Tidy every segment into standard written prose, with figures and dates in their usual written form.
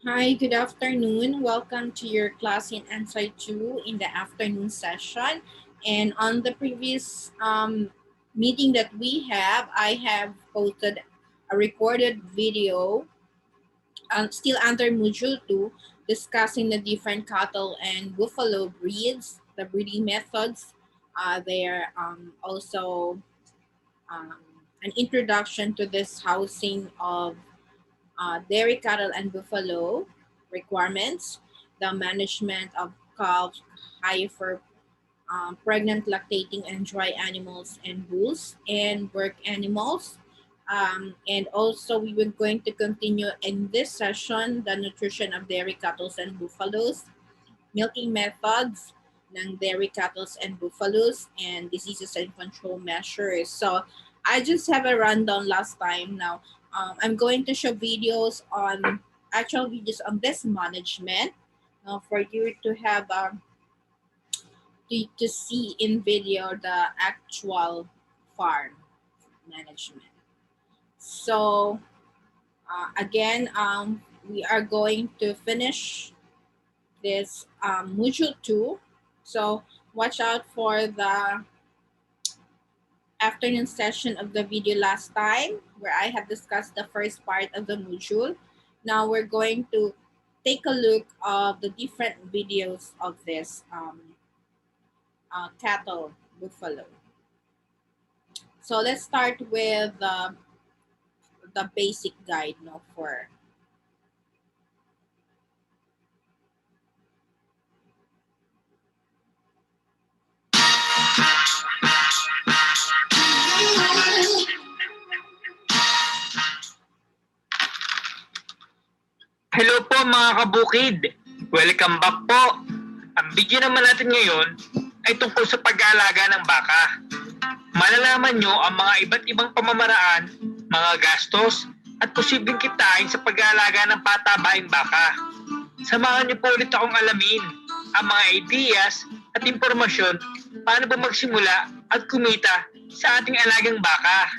Hi, good afternoon. Welcome to your class in Ansci2 in the afternoon session. And on the previous meeting that we have, I have posted a recorded video still under Module 2 discussing the different cattle and buffalo breeds, the breeding methods. There also um, an introduction to this housing of dairy cattle and buffalo requirements, the management of calves, heifer, pregnant, lactating, and dry animals and bulls, and work animals. And also, we were going to continue in this session the nutrition of dairy cattle and buffaloes, milking methods ng dairy cattle and buffaloes, and diseases and control measures. So I just have a rundown last time now. I'm going to show videos on actual videos on this management for you to have to see in video the actual farm management. So again, we are going to finish this module 2. So watch out for the afternoon session of the video last time where I have discussed the first part of the module. Now we're going to take a look of the different videos of this cattle buffalo. So let's start with the basic guide for Hello po mga kabukid! Welcome back po! Ang video naman natin ngayon ay tungkol sa pag-aalaga ng baka. Malalaman nyo ang mga iba't ibang pamamaraan, mga gastos, at posibleng kitain sa pag-aalaga ng patabaing baka. Samahan nyo po ulit akong alamin ang mga ideas at impormasyon paano ba magsimula at kumita sa ating alagang baka.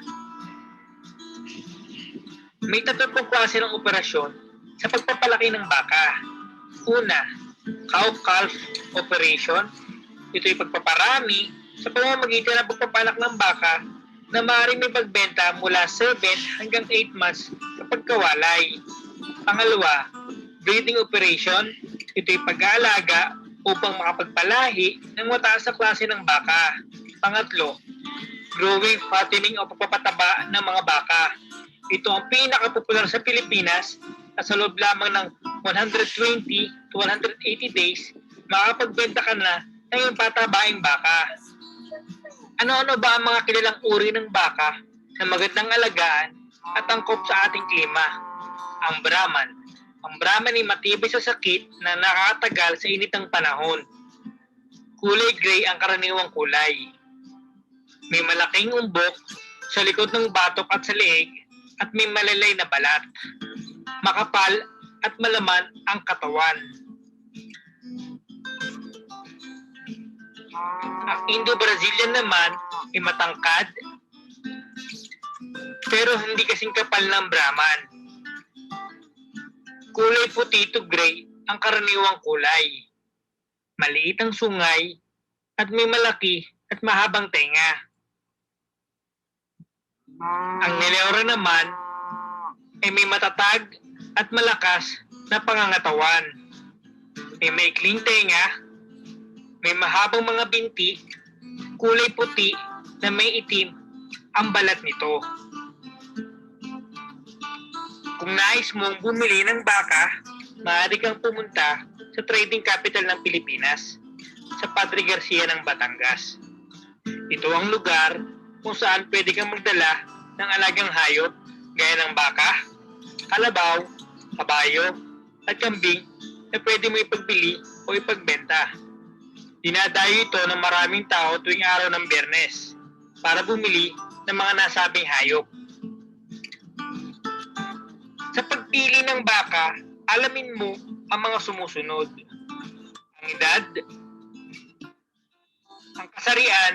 May tatlong klase ng operasyon sa pagpapalaki ng baka. Una, cow-calf operation. Ito ay pagpaparami sa pamamagitan ng pagpapanak ng baka na maaaring may pagbenta mula 7 hanggang 8 months sa pagkawalay. Pangalawa, breeding operation. Ito ay pag-aalaga upang makapagpalahi ng mataas na klase ng baka. Pangatlo, growing fattening o pagpapataba ng mga baka. Ito ang pinakapopular sa Pilipinas at sa loob lamang ng 120 to 180 days, makapagbenta ka na ng iyong patabaing baka. Ano-ano ba ang mga kilalang uri ng baka na magandang alagaan at angkop sa ating klima? Ang Brahman. Ang Brahman ay matibay sa sakit na nakakatagal sa init ng panahon. Kulay gray ang karaniwang kulay. May malaking umbok sa likod ng batok at sa leeg at may malalay na balat. Makapal at malaman ang katawan. Ang Indo-Brazilian naman ay matangkad pero hindi kasing kapal ng Brahman. Kulay puti to gray ang karaniwang kulay. Maliit ang sungay at may malaki at mahabang tenga. Ang Neleora naman ay may matatag at malakas na pangangatawan. May maikling tenga, may mahabang mga binti, kulay puti na may itim ang balat nito. Kung nais mong bumili ng baka, maaari kang pumunta sa trading capital ng Pilipinas, sa Padre Garcia ng Batangas. Ito ang lugar kung saan pwede kang magdala ng alagang hayop gaya ng baka, kalabaw, kabayo, at kambing na pwede mo ipagbili o ipagbenta. Dinadayo ito ng maraming tao tuwing araw ng Biyernes para bumili ng mga nasabing hayop. Sa pagpili ng baka, alamin mo ang mga sumusunod. Ang edad, ang kasarian,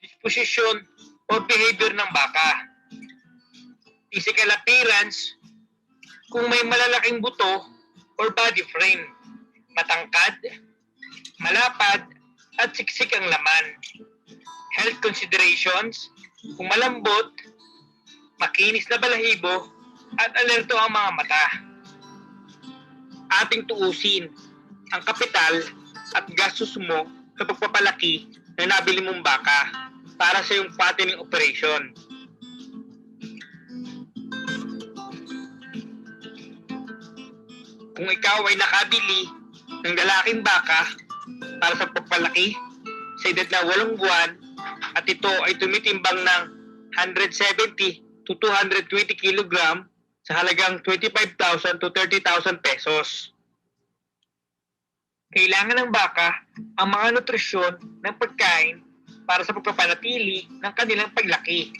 disposisyon o behavior ng baka, physical appearance, Kung may malalaking buto or body frame, matangkad, malapad, at siksik ang laman. Health considerations, kung malambot, makinis na balahibo, at alerto ang mga mata. Ating tuusin ang kapital at gastos mo sa pagpapalaki na nabili mong baka para sa iyong fattening operation. Kung ikaw ay nakabili ng lalaking baka para sa pagpapalaki sa edad na 8 buwan at ito ay tumitimbang ng 170 to 220 kg sa halagang 25,000 to 30,000 pesos. Kailangan ng baka ang mga nutrisyon ng pagkain para sa pagpapanatili ng kanilang paglaki.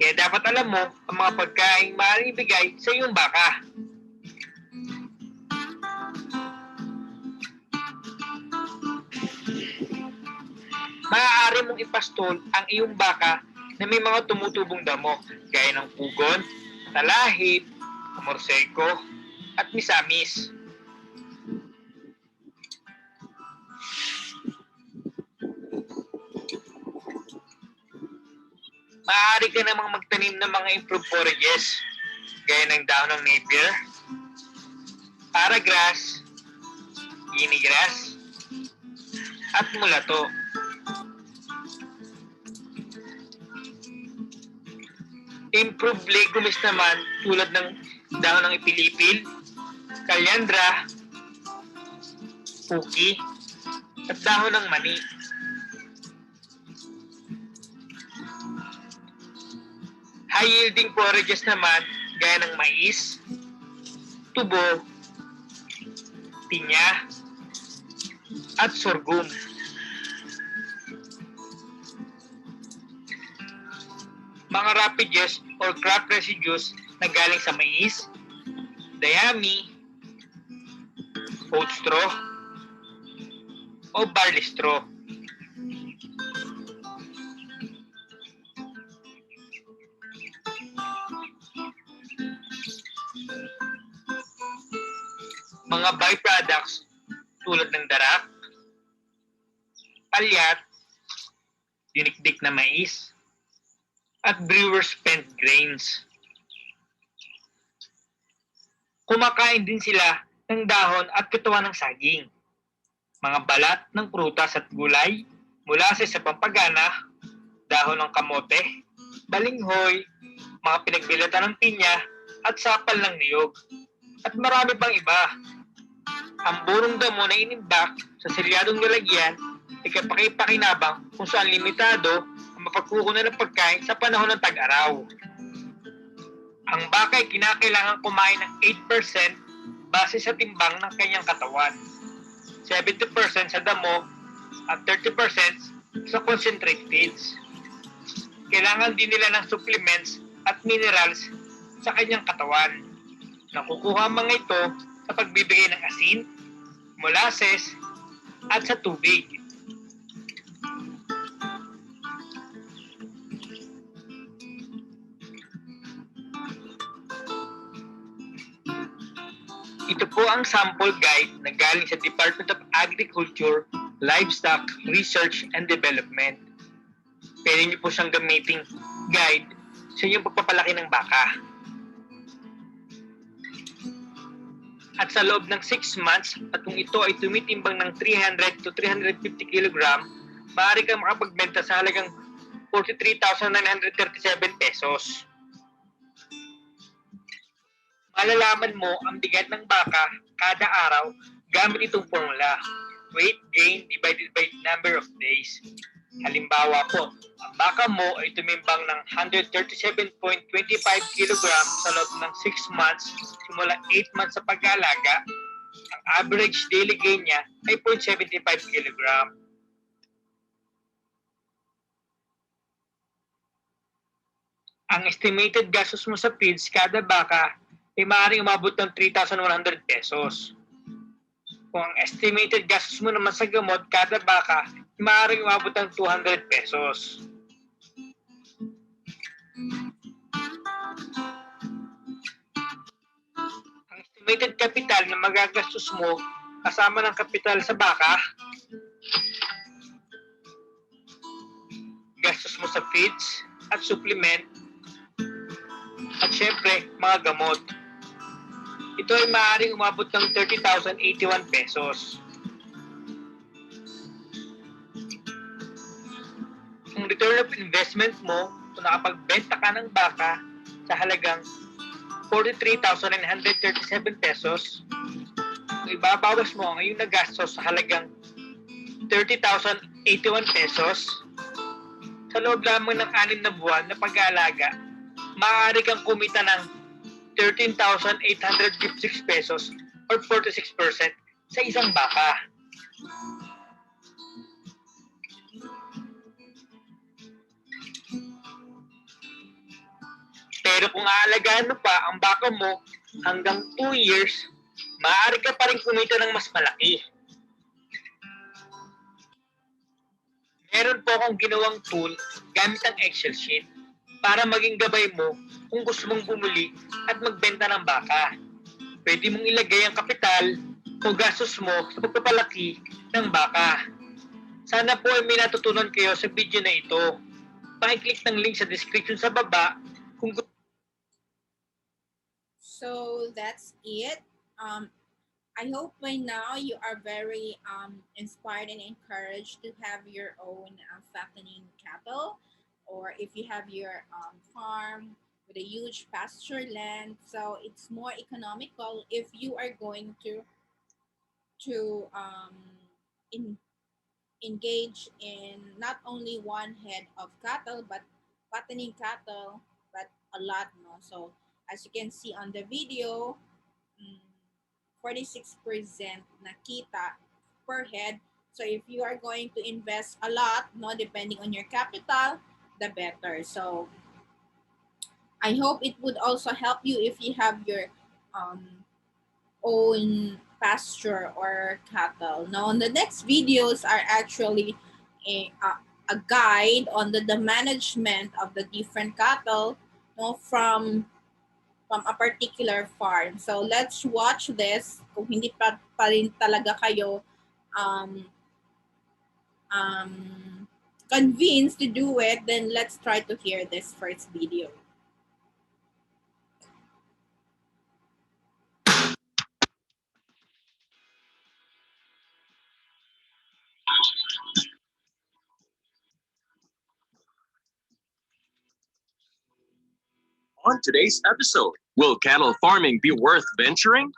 Kaya dapat alam mo ang mga pagkain maaaring ibigay sa iyong baka. Maaari mong ipastol ang iyong baka na may mga tumutubong damo gaya ng pugon, talahib, morseko, at misamis. Maaari ka namang magtanim ng mga improved forages gaya ng dahon ng napier, paragrass, guinea grass, at mulato. Improved legumes naman tulad ng dahon ng ipilipil, kalyandra, puki, at dahon ng mani. High-yielding forages naman gaya ng mais, tubo, pinya, at sorghum. Mga rapages or crop residues na galing sa mais, dayami, oat straw, o barley straw. Mga byproducts tulad ng darak, palyat, dinikdik na mais, at brewer's spent grains. Kumakain din sila ng dahon at katawan ng saging, mga balat ng prutas at gulay, mula sa pampagana, dahon ng kamote, balinghoy, mga pinagbilatan ng pinya, at sapal ng niyog, at marami pang iba. Ang burong damo na inimbak sa selyadong nilagyan ay kapakipakinabang kung saan limitado ang mapagkukunan ng pagkain sa panahon ng tag-araw. Ang baka ay kinakailangan kumain ng 8% base sa timbang ng kanyang katawan, 70% sa damo at 30% sa concentrate feeds. Kailangan din nila ng supplements at minerals sa kanyang katawan. Nakukuha ang mga ito sa pagbibigay ng asin, molasses, at sa tubig. Ito po ang sample guide na galing sa Department of Agriculture, Livestock, Research and Development. Pwede niyo po siyang gamiting guide sa inyong pagpapalaki ng baka. At sa loob ng 6 months, at kung ito ay tumitimbang ng 300 to 350 kg, maaari kang makapagbenta sa halagang 43,937 pesos. Malalaman mo ang bigat ng baka kada araw gamit itong formula, weight gain divided by number of days. Halimbawa po, ang baka mo ay tumimbang ng 137.25 kg sa loob ng 6 months simula 8 months sa pag-aalaga. Ang average daily gain niya ay 0.75 kg. Ang estimated gastos mo sa feeds kada baka ay maaaring umabot ng 3,100 pesos. Kung ang estimated gastos mo naman sa gamot kada baka, maaaring umabot ng 200 pesos. estimated capital na magagastos mo kasama ng kapital sa baka, gastos mo sa feeds at supplement, at syempre, mga gamot. Ito ay maaaring umabot ng 30,081 pesos. Ang return of investment mo kung nakapagbenta ka ng baka sa halagang 43,937 pesos, kung ibabawas mo ang iyong nagastos sa halagang 30,081 pesos, sa loob lamang ng 6 na buwan na pag-aalaga, maaari kang kumita ng 13,856 pesos or 46% sa isang baka. Pero kung aalagaan mo pa ang baka mo hanggang 2 years, maaari ka pa rin kumita ng mas malaki. Meron po akong ginawang tool gamit ang Excel sheet para maging gabay mo kung gusto mong bumuli at magbenta ng baka. Pwede mong ilagay ang kapital o gastos mo sa pagpapalaki ng baka. Sana po ay may natutunan kayo sa video na ito. Pakiclick ng link sa description sa baba kung gusto. So that's it. I hope by now you are very inspired and encouraged to have your own fattening cattle, or if you have your farm with a huge pasture land, so it's more economical if you are going to in, engage in not only one head of cattle but fattening cattle, but a lot more. So as you can see on the video, 46% nakita per head. So if you are going to invest a lot, no, depending on your capital, the better. So I hope it would also help you if you have your own pasture or cattle. Now, the next videos are actually a guide on the management of the different cattle, no, from a particular farm. So let's watch this. Kung hindi pa rin talaga kayo convinced to do it, then let's try to hear this first video. On today's episode, will cattle farming be worth venturing?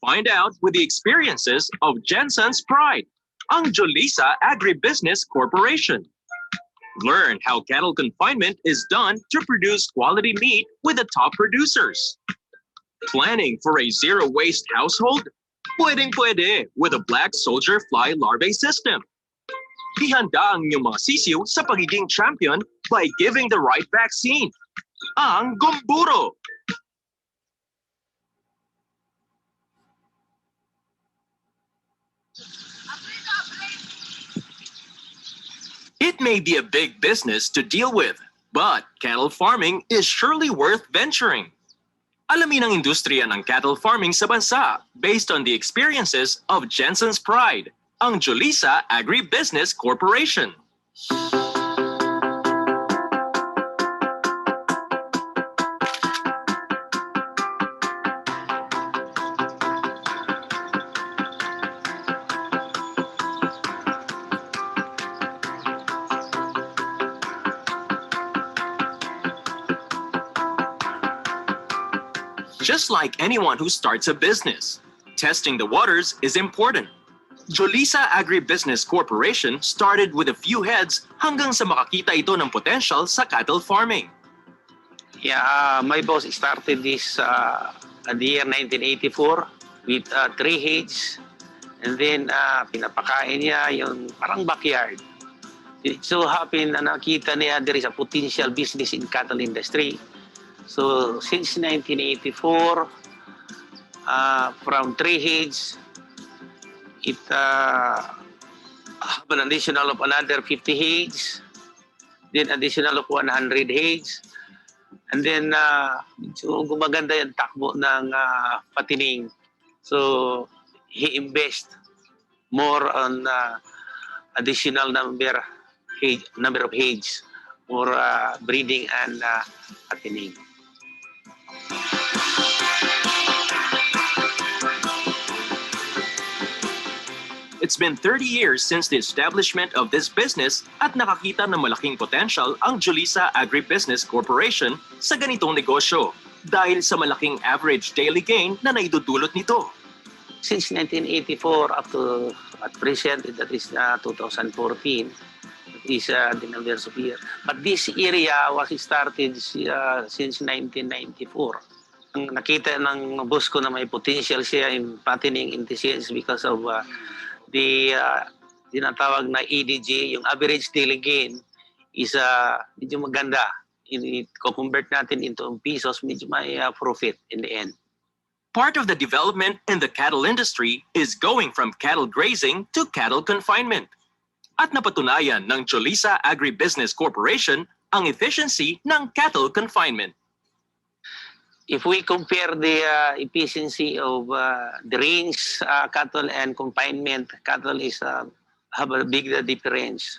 Find out with the experiences of Jensen's Pride, ang Jolisa Agribusiness Corporation. Learn how cattle confinement is done to produce quality meat with the top producers. Planning for a zero-waste household? Pwedeng-pwede with a black soldier fly larvae system. Ihanda ang iyong mga sisiw sa pagiging champion by giving the right vaccine. Ang gumburo. It may be a big business to deal with, but cattle farming is surely worth venturing. Alamin ang industriya ng cattle farming sa bansa based on the experiences of Jensen's Pride, ang Jolisa Agribusiness Corporation. Just like anyone who starts a business, testing the waters is important. Jolisa Agribusiness Corporation started with a few heads hanggang sa makakita ito ng potential sa cattle farming. Yeah, my boss started this at the year 1984 with 3 heads, and then pinapakain niya yung parang backyard. It so happened na nakita niya there is a potential business in cattle industry. So since 1984, from 3 heads, it have an additional of another 50 heads, then additional of 100 heads. And then, medyo gumaganda yung takbo ng patining. So, he invest more on additional number of heads for breeding and patining. It's been 30 years since the establishment of this business at nakakita ng malaking potential ang Julissa Agribusiness Corporation sa ganitong negosyo dahil sa malaking average daily gain na naidudulot nito. Since 1984 up to at present, that is 2014, that is the numbers of year. But this area was started since 1994. Ang nakita ng boss ko na may potential siya in fattening in the sales because of the tinatawag na EDG, yung average daily gain is medyo maganda. I-convert natin into pesos, medyo may profit in the end. Part of the development in the cattle industry is going from cattle grazing to cattle confinement. At napatunayan ng Julissa Agribusiness Corporation ang efficiency ng cattle confinement. If we compare the efficiency of the range cattle and confinement cattle is have a big difference.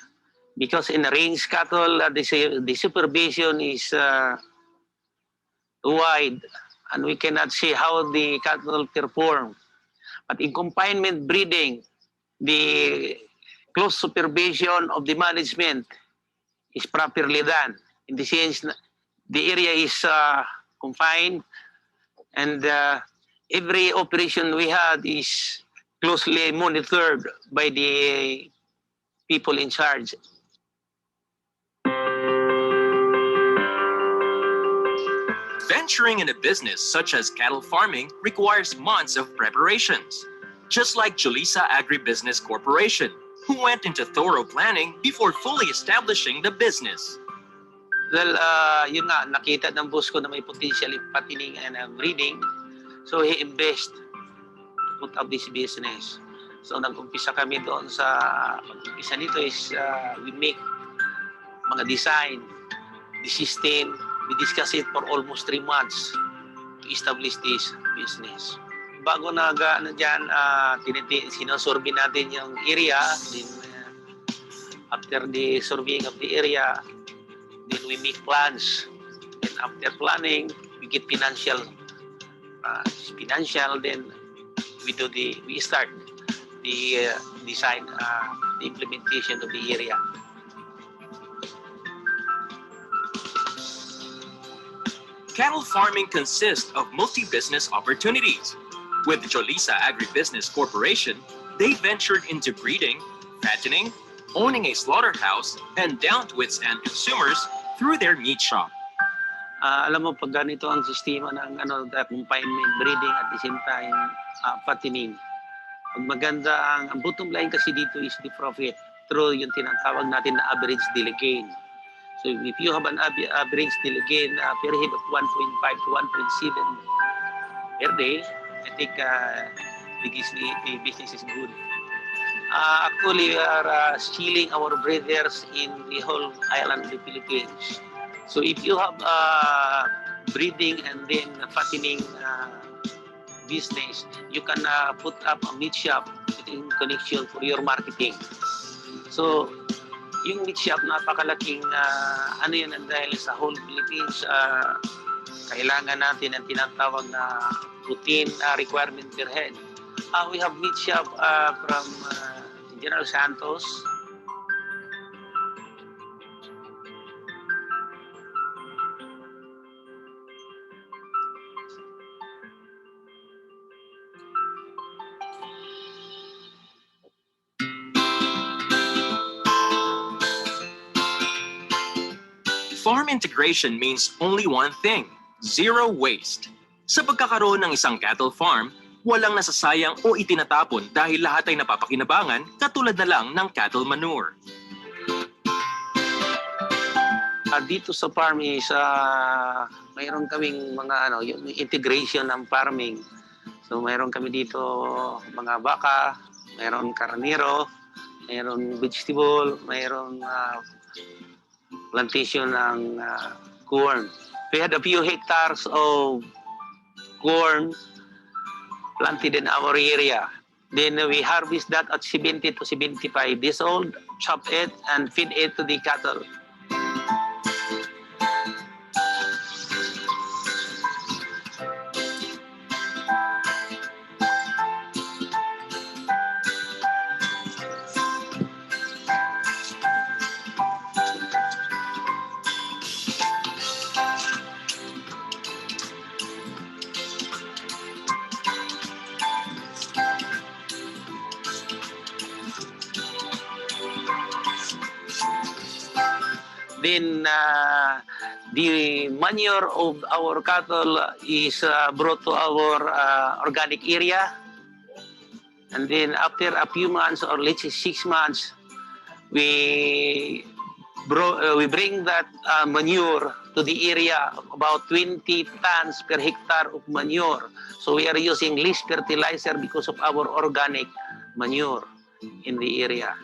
Because in range cattle, the supervision is wide and we cannot see how the cattle perform. But in confinement breeding, the close supervision of the management is properly done. In the sense, the area is confined and every operation we had is closely monitored by the people in charge. Venturing in a business such as cattle farming requires months of preparations. Just like Julissa Agribusiness Corporation, who went into thorough planning before fully establishing the business. Well, yun nga, nakita ng boss ko na may potential in fattening and breeding. So he invest to put up this business. So nag-umpisa kami doon sa, pag-umpisa nito is we make mga design, the system. We discuss it for almost 3 months to establish this business. Bago dyan, sinosurvey natin yung area. Then, after the surveying of the area, then we make plans. And after planning, we get financial. Then we start the design, the implementation of the area. Cattle farming consists of multi-business opportunities. With Julissa Agribusiness Corporation, they ventured into breeding, fattening, owning a slaughterhouse, and down to its end consumers through their meat shop. Alam mo, pag ganito ang sistema ng the confinement breeding at the same time fattening, pag maganda ang bottom line kasi dito is the profit through yung tinatawag natin na average daily gain. So if you have an average daily gain per head of 1.5 to 1.7 per day, I think the business is good. Actually, we are stealing our breeders in the whole island of the Philippines. So if you have breeding and then fattening business, you can put up a meat shop in connection for your marketing. So yung meat shop, napakalaking yun dahil sa whole Philippines, kailangan natin ang tinatawag na routine requirement per head. We have meat shop from General Santos. Farm integration means only one thing, zero waste. Sa pagkakaroon ng isang cattle farm, walang nasasayang o itinatapon dahil lahat ay napapakinabangan katulad na lang ng cattle manure. Dito sa farm is mayroon kaming mga yung integration ng farming. So mayroon kami dito mga baka, mayroon karnero, mayroon vegetable, mayroon plantation ng corn. We had a few hectares of corn planted in our area. Then we harvest that at 70 to 75 days old, chop it, and feed it to the cattle. Then the manure of our cattle is brought to our organic area. And then after a few months, or let's say 6 months, we bring that manure to the area of about 20 tons per hectare of manure. So we are using less fertilizer because of our organic manure in the area.